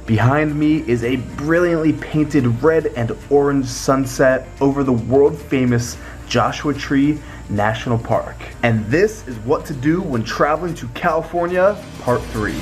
Behind me is a brilliantly painted red and orange sunset over the world-famous Joshua Tree National Park. And this is what to do when traveling to California, Part 3.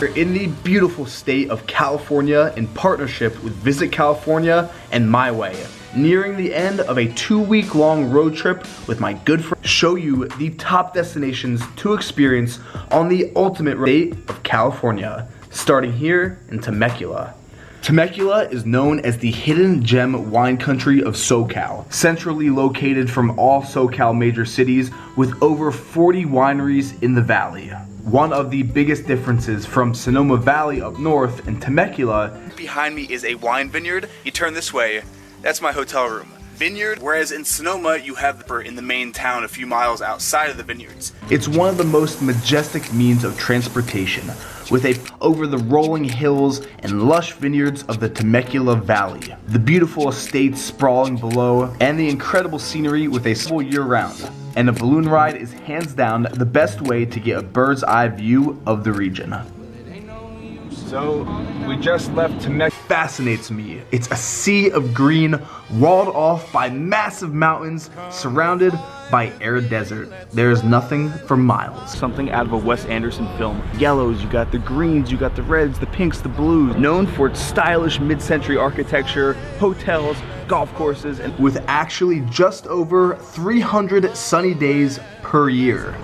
We're in the beautiful state of California in partnership with Visit California and My Way, nearing the end of a 2-week-long road trip with my good friend to show you the top destinations to experience on the ultimate state of California, starting here in Temecula. Temecula is known as the hidden gem wine country of SoCal, centrally located from all SoCal major cities with over 40 wineries in the valley. One of the biggest differences from Sonoma Valley up north and Temecula. Behind me is a wine vineyard. You turn this way, that's my hotel room. Vineyard, whereas in Sonoma you have in the main town a few miles outside of the vineyards. It's one of the most majestic means of transportation, with over the rolling hills and lush vineyards of the Temecula Valley, the beautiful estates sprawling below, and the incredible scenery with a full year-round. And a balloon ride is hands down the best way to get a bird's eye view of the region. So, we just left Temecula. Fascinates me. It's a sea of green, walled off by massive mountains, surrounded by arid desert. There is nothing for miles. Something out of a Wes Anderson film. Yellows, you got the greens, you got the reds, the pinks, the blues. Known for its stylish mid-century architecture, hotels, golf courses, and with actually just over 300 sunny days per year.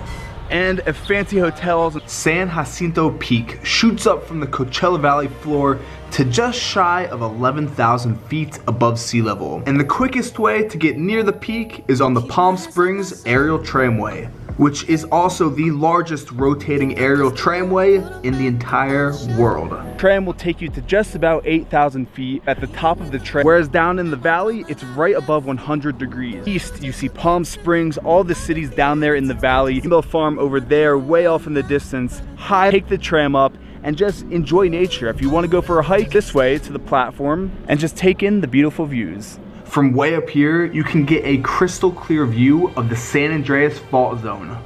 And a fancy hotels. San Jacinto Peak shoots up from the Coachella Valley floor to just shy of 11,000 feet above sea level. And the quickest way to get near the peak is on the Palm Springs Aerial Tramway, which is also the largest rotating aerial tramway in the entire world. Tram will take you to just about 8,000 feet at the top of the tram, whereas down in the valley, it's right above 100 degrees. East, you see Palm Springs, all the cities down there in the valley, Rainbow Farm over there, way off in the distance. Take the tram up and just enjoy nature. If you want to go for a hike this way to the platform and just take in the beautiful views. From way up here, you can get a crystal clear view of the San Andreas Fault Zone.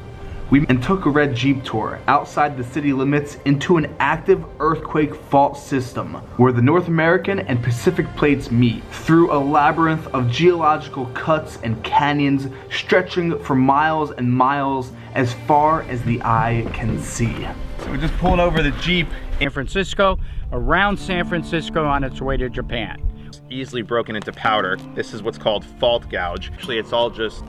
We took a red Jeep tour outside the city limits into an active earthquake fault system where the North American and Pacific plates meet through a labyrinth of geological cuts and canyons stretching for miles and miles as far as the eye can see. So we're just pulling over the Jeep. San Francisco, around San Francisco on its way to Japan. Easily broken into powder. This is what's called fault gouge. Actually, it's all just...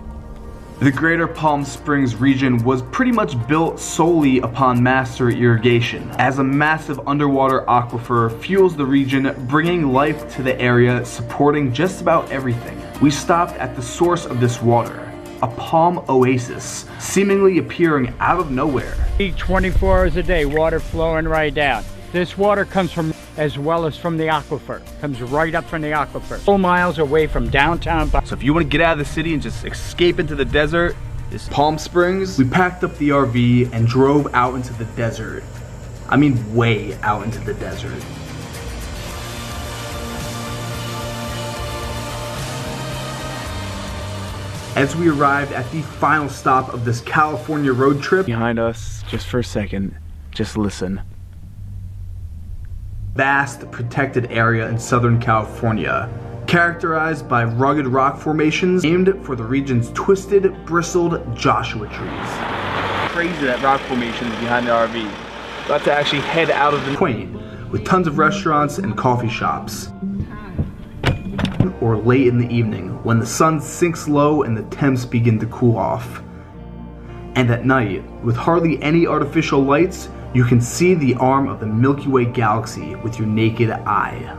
The greater Palm Springs region was pretty much built solely upon master irrigation, as a massive underwater aquifer fuels the region, bringing life to the area, supporting just about everything. We stopped at the source of this water, a palm oasis, seemingly appearing out of nowhere. 24 hours a day, water flowing right down. This water comes from, as well as from the aquifer. Comes right up from the aquifer. 4 miles away from downtown. So if you want to get out of the city and just escape into the desert, this Palm Springs. We packed up the RV and drove out into the desert. I mean, way out into the desert. As we arrived at the final stop of this California road trip, behind us, just for a second, just listen. Vast protected area in Southern California, characterized by rugged rock formations named for the region's twisted, bristled Joshua trees. Crazy that rock formation is behind the RV. About to actually head out of the quaint, with tons of restaurants and coffee shops. Or late in the evening, when the sun sinks low and the temps begin to cool off. And at night, with hardly any artificial lights, you can see the arm of the Milky Way galaxy with your naked eye.